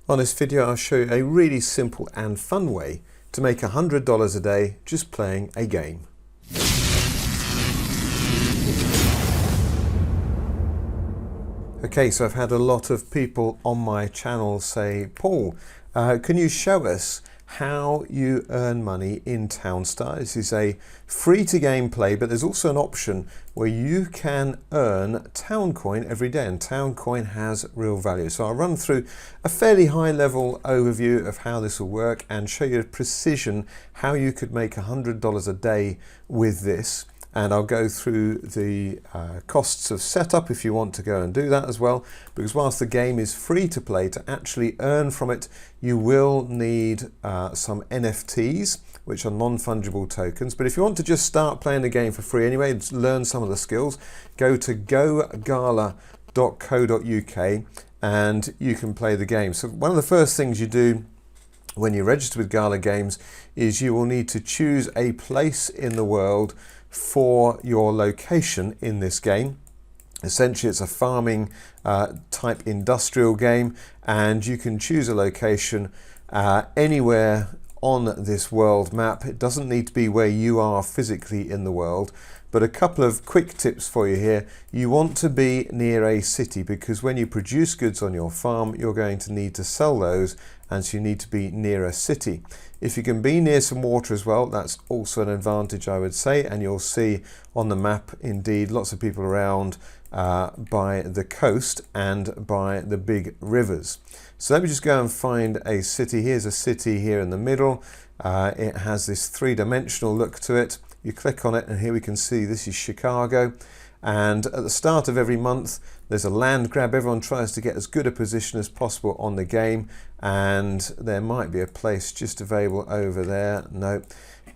On this video, I'll show you a really simple and fun way to make $100 a day just playing a game. Okay, so I've had a lot of people on my channel say, Paul, can you show us how you earn money in Town Star? This is a free to game play, but there's also an option where you can earn TownCoin every day, and TownCoin has real value. So I'll run through a fairly high level overview of how this will work and show you precision how you could make $100 a day with this. And I'll go through the costs of setup if you want to go and do that as well, because whilst the game is free to play, to actually earn from it, you will need some NFTs, which are non-fungible tokens. But if you want to just start playing the game for free anyway, learn some of the skills, go to gala.co.uk and you can play the game. So one of the first things you do when you register with Gala Games is you will need to choose a place in the world for your location in this game. Essentially, it's a farming type industrial game, and you can choose a location anywhere on this world map. It doesn't need to be where you are physically in the world. But a couple of quick tips for you here. You want to be near a city, because when you produce goods on your farm, you're going to need to sell those, and so you need to be near a city. If you can be near some water as well, that's also an advantage, I would say, and you'll see on the map indeed lots of people around by the coast and by the big rivers. So let me just go and find a city. Here's a city here in the middle. It has this three-dimensional look to it. You click on it and here we can see this is Chicago, and at the start of every month there's a land grab. Everyone tries to get as good a position as possible on the game, and there might be a place just available over there. No,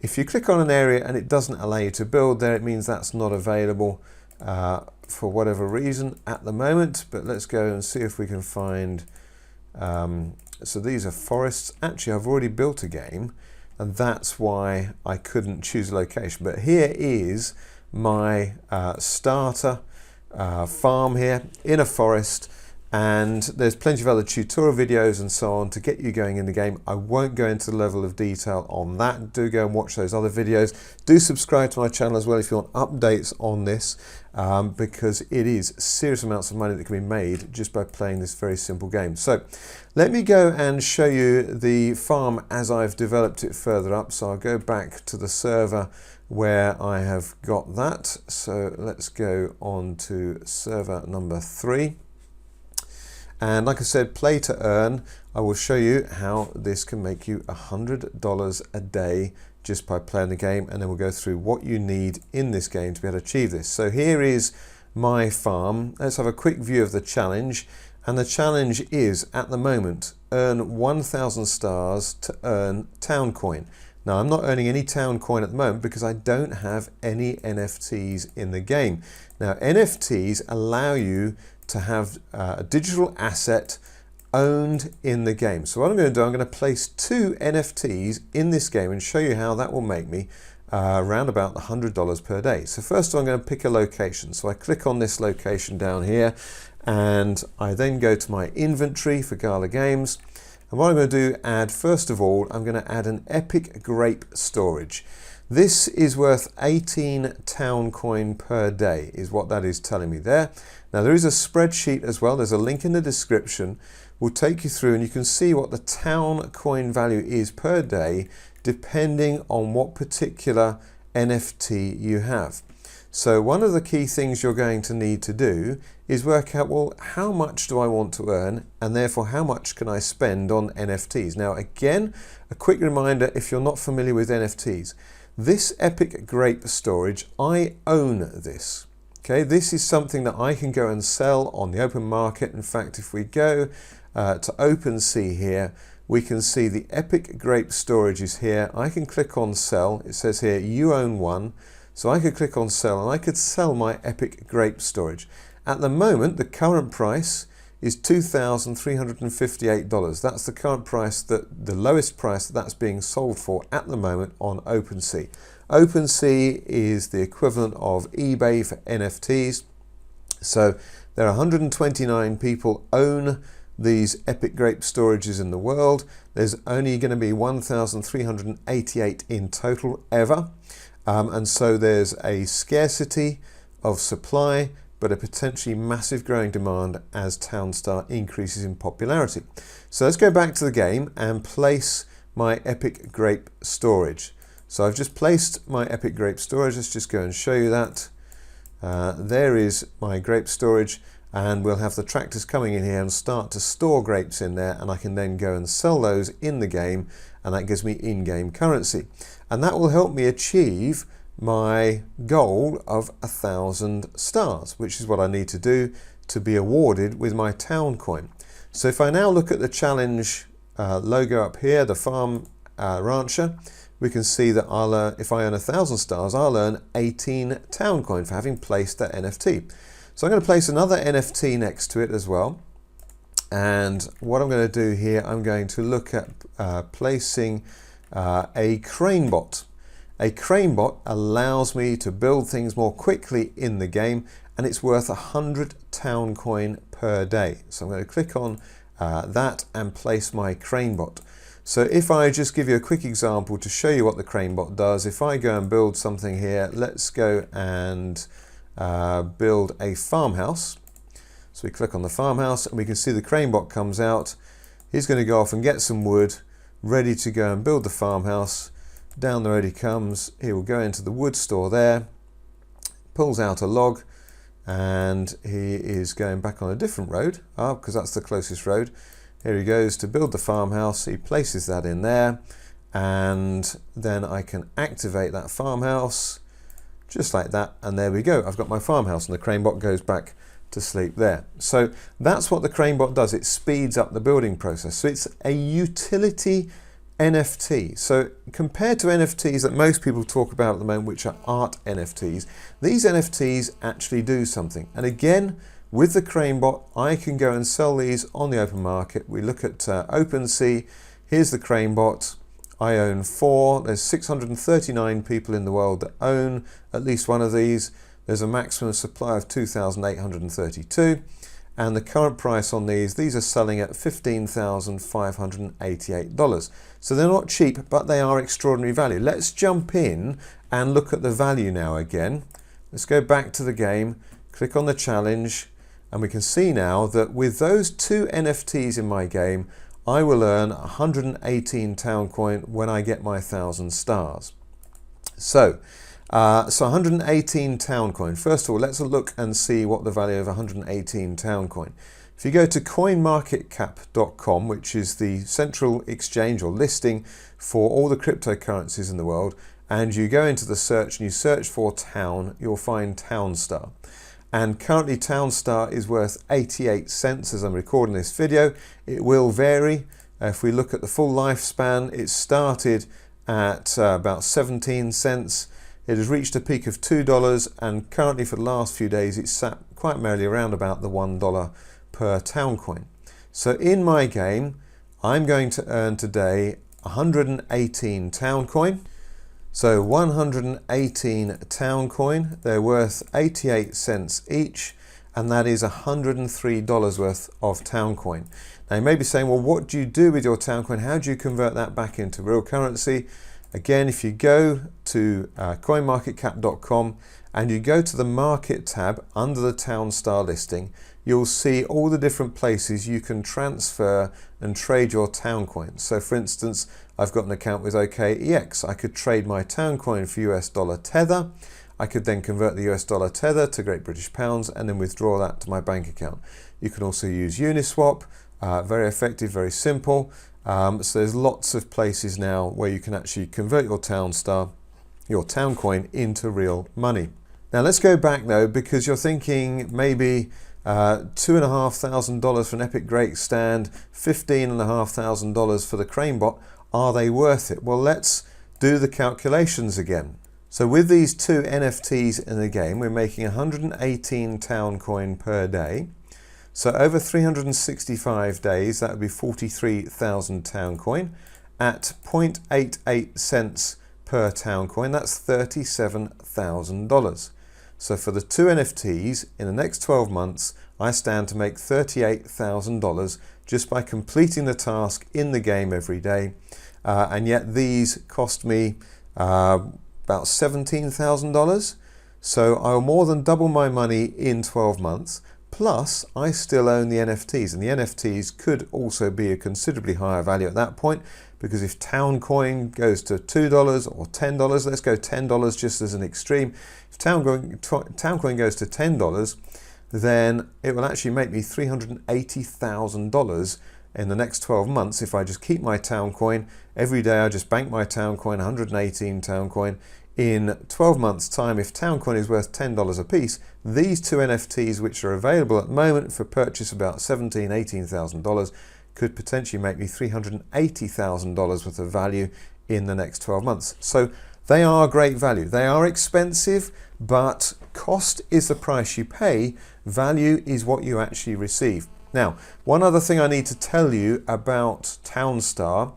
if you click on an area and it doesn't allow you to build there, it means that's not available for whatever reason at the moment. But let's go and see if we can find so these are forests. Actually, I've already built a game, and that's why I couldn't choose a location. But here is my starter farm here in a forest, and there's plenty of other tutorial videos and so on to get you going in the game. I won't go into the level of detail on that. Do go and watch those other videos. Do subscribe to my channel as well if you want updates on this, because it is serious amounts of money that can be made just by playing this very simple game. So let me go and show you the farm as I've developed it further up. So I'll go back to the server where I have got that. So let's go on to server number 3. And like I said, play to earn. I will show you how this can make you $100 a day just by playing the game, and then we'll go through what you need in this game to be able to achieve this. So here is my farm. Let's have a quick view of the challenge. And the challenge is, at the moment, earn 1,000 stars to earn TownCoin. Now, I'm not earning any TownCoin at the moment because I don't have any NFTs in the game. Now, NFTs allow you to have a digital asset owned in the game. So what I'm going to do, I'm going to place 2 NFTs in this game and show you how that will make me around about $100 per day. So first of all, I'm going to pick a location. So I click on this location down here, and I then go to my inventory for Gala Games. And what I'm going to do, first of all, I'm going to add an epic grape storage. This is worth 18 TownCoin per day, is what that is telling me there. Now there is a spreadsheet as well. There's a link in the description. We'll take you through and you can see what the TownCoin value is per day, depending on what particular NFT you have. So one of the key things you're going to need to do is work out, well, how much do I want to earn, and therefore how much can I spend on NFTs? Now again, a quick reminder, if you're not familiar with NFTs, this epic grape storage, I own this. Okay, this is something that I can go and sell on the open market. In fact, if we go to OpenSea here, we can see the epic grape storage is here. I can click on sell. It says here, you own one. So I could click on sell and I could sell my epic grape storage. At the moment, the current price is $2,358. That's the current price, the lowest price that's being sold for at the moment on OpenSea. OpenSea is the equivalent of eBay for NFTs. So there are 129 people own these epic grape storages in the world. There's only going to be 1,388 in total ever. And so there's a scarcity of supply, but a potentially massive growing demand as Town Star increases in popularity. So let's go back to the game and place my epic grape storage. So I've just placed my epic grape storage. Let's just go and show you that. There is my grape storage, and we'll have the tractors coming in here and start to store grapes in there, and I can then go and sell those in the game, and that gives me in-game currency. And that will help me achieve my goal of 1,000 stars, which is what I need to do to be awarded with my town coin. So if I now look at the challenge logo up here, the farm rancher, we can see that I'll if I earn 1,000 stars, I'll earn 18 town coin for having placed that NFT. So I'm going to place another NFT next to it as well. And what I'm going to do here, I'm going to look at placing a crane bot. A crane bot allows me to build things more quickly in the game, and it's worth 100 town coin per day. So I'm going to click on that and place my crane bot. So if I just give you a quick example to show you what the crane bot does, if I go and build something here, let's go and build a farmhouse. So we click on the farmhouse and we can see the crane bot comes out. He's going to go off and get some wood, ready to go and build the farmhouse. Down the road he comes. He will go into the wood store there, pulls out a log, and he is going back on a different road, because that's the closest road. Here he goes to build the farmhouse. He places that in there, and then I can activate that farmhouse just like that, and there we go. I've got my farmhouse, and the crane bot goes back to sleep there. So that's what the crane bot does. It speeds up the building process. So it's a utility NFT. So compared to NFTs that most people talk about at the moment, which are art NFTs, these NFTs actually do something. And again, with the crane bot, I can go and sell these on the open market. We look at OpenSea. Here's the crane bot. I own 4. There's 639 people in the world that own at least one of these. There's a maximum supply of 2,832. And the current price on these are selling at $15,588. So they're not cheap, but they are extraordinary value. Let's jump in and look at the value now again. Let's go back to the game, click on the challenge, and we can see now that with those 2 NFTs in my game, I will earn 118 town coin when I get my 1,000 stars. So 118 town coin. First of all, let's look and see what the value of 118 town coin. If you go to coinmarketcap.com, which is the central exchange or listing for all the cryptocurrencies in the world, and you go into the search and you search for town, you'll find Town Star. And currently Town Star is worth 88 cents as I'm recording this video. It will vary. If we look at the full lifespan, it started at about 17 cents. It has reached a peak of $2, and currently for the last few days it's sat quite merrily around about the $1 per town coin. So in my game, I'm going to earn today 118 town coin. So 118 town coin, they're worth 88 cents each, and that is $103 worth of town coin. Now you may be saying, well, what do you do with your town coin? How do you convert that back into real currency? Again, if you go to coinmarketcap.com and you go to the market tab under the Town Star listing, you'll see all the different places you can transfer and trade your town coins. So for instance, I've got an account with OKEX. I could trade my town coin for US dollar tether. I could then convert the US dollar tether to Great British pounds and then withdraw that to my bank account. You can also use Uniswap, very effective, very simple. So there's lots of places now where you can actually convert your Town Star, your town coin, into real money. Now let's go back though, because you're thinking maybe $2,500 for an epic grape stand, $15,500 for the crane bot. Are they worth it? Well, let's do the calculations again. So with these 2 NFTs in the game, we're making 118 town coin per day. So over 365 days, that would be 43,000 town coin. At 0.88 cents per town coin, that's $37,000. So for the 2 NFTs, in the next 12 months, I stand to make $38,000 just by completing the task in the game every day. And yet these cost me about $17,000. So I'll more than double my money in 12 months. Plus, I still own the NFTs, and the NFTs could also be a considerably higher value at that point, because if TownCoin goes to $2 or $10, let's go $10 just as an extreme. If TownCoin goes to $10, then it will actually make me $380,000 in the next 12 months if I just keep my TownCoin. Every day I just bank my TownCoin, 118 TownCoin. In 12 months time, if TownCoin is worth $10 a piece, these two NFTs, which are available at the moment for purchase about $17,000, $18,000, could potentially make me $380,000 worth of value in the next 12 months. So they are great value. They are expensive, but cost is the price you pay. Value is what you actually receive. Now, one other thing I need to tell you about TownStar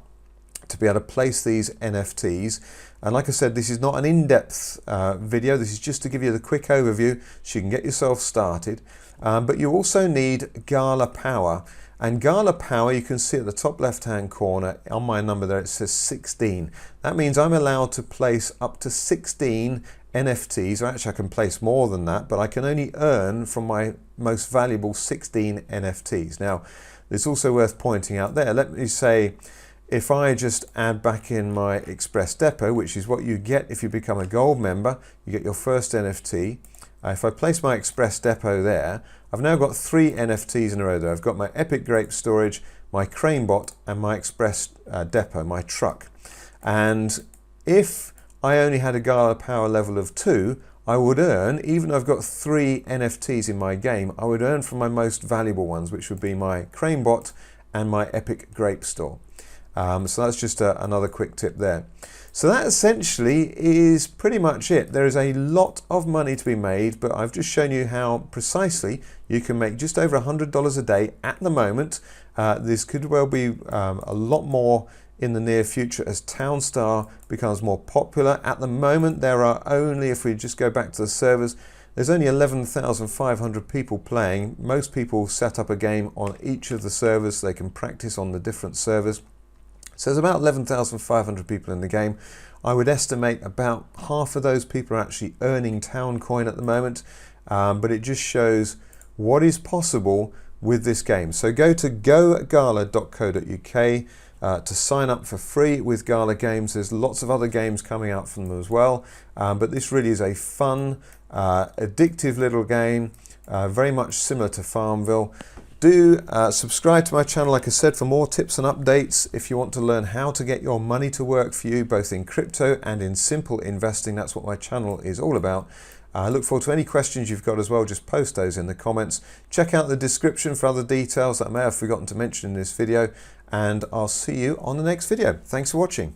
to be able to place these NFTs. And like I said, this is not an in-depth video. This is just to give you the quick overview so you can get yourself started. But you also need Gala Power. And Gala Power, you can see at the top left-hand corner on my number there, it says 16. That means I'm allowed to place up to 16 NFTs, or actually I can place more than that, but I can only earn from my most valuable 16 NFTs. Now, it's also worth pointing out there, let me say, if I just add back in my Express Depot, which is what you get if you become a gold member, you get your first NFT. If I place my Express Depot there, I've now got 3 NFTs in a row there. I've got my Epic Grape Storage, my CraneBot, and my Express Depot, my truck. And if I only had a Gala Power level of 2, I would earn, even though I've got 3 NFTs in my game, I would earn from my most valuable ones, which would be my CraneBot and my Epic Grape Store. So that's just another quick tip there. So that essentially is pretty much it. There is a lot of money to be made, but I've just shown you how precisely you can make just over $100 a day at the moment. This could well be a lot more in the near future as Townstar becomes more popular. At the moment, there are only, if we just go back to the servers, there's only 11,500 people playing. Most people set up a game on each of the servers so they can practice on the different servers. So there's about 11,500 people in the game. I would estimate about half of those people are actually earning TownCoin at the moment, but it just shows what is possible with this game. So go to gogala.co.uk to sign up for free with Gala Games. There's lots of other games coming out from them as well, but this really is a fun, addictive little game, very much similar to Farmville. Do subscribe to my channel, like I said, for more tips and updates. If you want to learn how to get your money to work for you, both in crypto and in simple investing, that's what my channel is all about. I look forward to any questions you've got as well. Just post those in the comments. Check out the description for other details that I may have forgotten to mention in this video, and I'll see you on the next video. Thanks for watching.